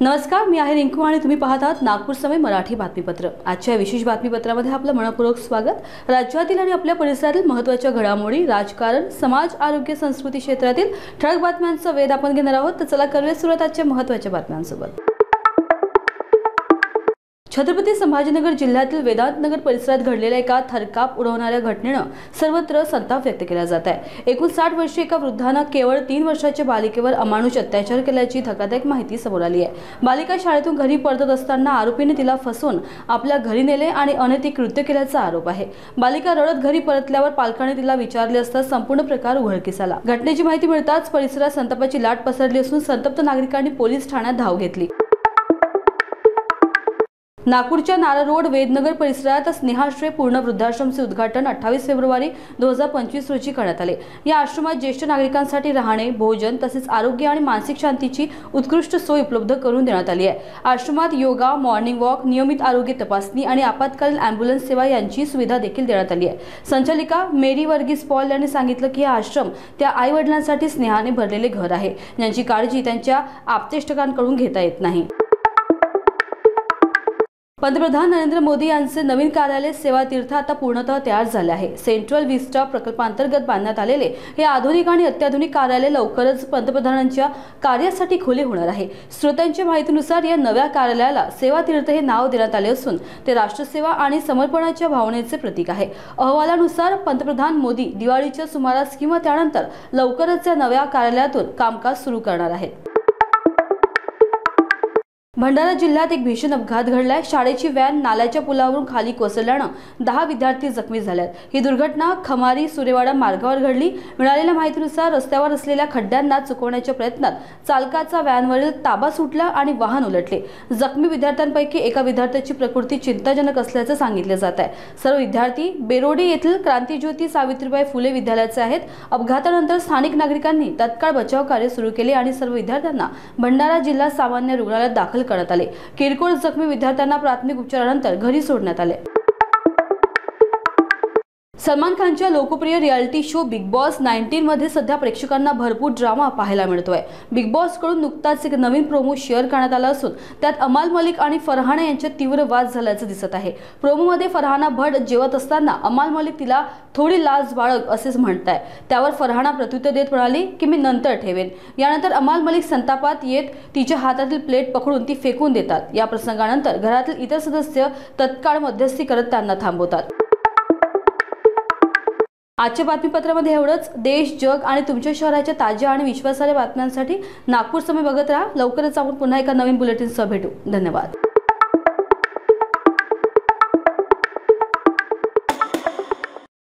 नमस्कार, मी आहे रिंकू आणि तुम्ही पाहत आहात नागपूर समय मराठी बातमीपत्र। आजच्या विशेष बातमीपत्रामध्ये आपलं मनपूर्वक स्वागत। राज्यातील आणि आपल्या परिसरातील महत्त्वाच्या घडामोडी, राजकारण, समाज, आरोग्य, संस्कृती क्षेत्रातील ठळक बातम्यांचा वेध आपण घेणार आहोत। तर चला करूया सुरुवात आजच्या महत्त्वाच्या बातम्यांसोबत। छत्रपती संभाजीनगर जिल्ह्यातील वेदांतनगर परिसरात घडलेल्या एका थरकाप उडवणाऱ्या घटनेनं सर्वत्र संताप व्यक्त केला जात आहे। 59 वर्षीय एका वृद्धानं केवळ 3 वर्षाच्या बालिकेवर अमानुष अत्याचार केल्याची धक्कादायक माहिती समोर आली आहे। बालिका शाळेतून घरी परतत असताना आरोपीने तिला फसवून आपल्या घरी नेले आणि अनैतिक कृत्य केल्याचा आरोप आहे। बालिका रडत घरी परतल्यावर पालकांनी तिला विचारले असता संपूर्ण प्रकार उघडकीस आला। घटनेची माहिती मिळताच परिसरात संतापाची लाट पसरली असून संतप्त नागरिकांनी पोलीस ठाण्यात धाव घेतली। नागपूरच्या नारा रोड वेदनगर परिसरात स्नेहाश्रय पूर्ण वृद्धाश्रमचे उद्घाटन 28 फेब्रुवारी 2025 रोजी करण्यात आले। या आश्रमात ज्येष्ठ नागरिकांसाठी राहणे, भोजन तसेच आरोग्य आणि मानसिक शांतीची उत्कृष्ट सोय उपलब्ध करून देण्यात आली आहे। आश्रमात योगा, मॉर्निंग वॉक, नियमित आरोग्य तपासणी आणि आपत्कालीन ॲम्ब्युलन्स सेवा यांची सुविधा देखील देण्यात आली आहे। संचालिका मेरी वर्गीस पॉल यांनी सांगितलं की हा आश्रम त्या आई वडिलांसाठी स्नेहाने भरलेले घर आहे, ज्यांची काळजी त्यांच्या आप्तेष्टकांकडून घेता येत नाही। पंतप्रधान नरेंद्र मोदी यांचे नवीन कार्यालय सेवा तीर्थ आता पूर्णतः तयार झाले आहे। सेंट्रल विस्टा प्रकल्पांतर्गत बांधण्यात आलेले हे आधुनिक आणि अत्याधुनिक कार्यालय लवकरच पंतप्रधानांच्या कार्यासाठी खुले होणार आहे। स्रोतांच्या माहितीनुसार या नव्या कार्यालयाला सेवा तीर्थ हे नाव देण्यात आले असून ते राष्ट्रसेवा आणि समर्पणाच्या भावनेचे प्रतीक आहे। अहवालानुसार पंतप्रधान मोदी दिवाळीच्या सुमारास किंवा त्यानंतर लवकरच या नव्या कार्यालयातून कामकाज सुरू करणार आहेत। भंडारा जिल्ह्यात एक भीषण अपघात घडलाय। शाळेची व्हॅन नाल्याच्या पुलावरून खाली कोसळल्याने 10 विद्यार्थी जखमी झालेत। ही दुर्घटना खमारी सुरेवाडा मार्गावर घडली। मिळालेल्या माहितीनुसार रस्त्यावर असलेल्या खड्ड्यांना चुकवण्याच्या प्रयत्नात चालकाचा व्हॅनवरील ताबा सुटला आणि वाहन उलटले। जखमी विद्यार्थ्यांपैकी एका विद्यार्थ्याची प्रकृती चिंताजनक असल्याचे सांगितले जात आहे। सर्व विद्यार्थी बेरोडी येथील क्रांतिज्योती सावित्रीबाई फुले विद्यालयाचे आहेत। अपघातानंतर स्थानिक नागरिकांनी तत्काळ बचाव कार्य सुरू केले आणि सर्व विद्यार्थ्यांना भंडारा जिल्हा सामान्य रुग्णालयात दाखल करण्यात आले। किरकोळ जखमी विद्यार्थ्यांना प्राथमिक उपचारानंतर घरी सोडण्यात आले। सलमान खानच्या लोकप्रिय रियालिटी शो बिग बॉस 19 मध्ये सध्या प्रेक्षकांना भरपूर ड्रामा पाहायला मिळतोय। बिग बॉस कडून नुकताच एक नवीन प्रोमो शेअर करण्यात आला असून त्यात अमाल मलिक आणि फरहाना यांच्यात तीव्र वाद झाल्याचे दिसत आहे। प्रोमोमध्ये फरहाना भट जेवत असताना अमाल मलिक तिला थोडी लाज बाळग असेच म्हणताय। त्यावर फरहाना प्रत्युत्तर देत म्हणाली की मी नंतर ठेवेन। यानंतर अमाल मलिक संतापात येत तिच्या हातातील प्लेट पकडून ती फेकून देतात। या प्रसंगानंतर घरातील इतर सदस्य तत्काळ मध्यस्थी करत त्यांना थांबवतात। आजच्या बातमीपत्रामध्ये एवढंच। देश, जग आणि तुमच्या शहराच्या ताज्या आणि विश्वासार्ह बातम्यांसाठी नागपूर समय बघत राहा। लवकरच आपण पुन्हा एका नवीन बुलेटिनसह भेटू। धन्यवाद।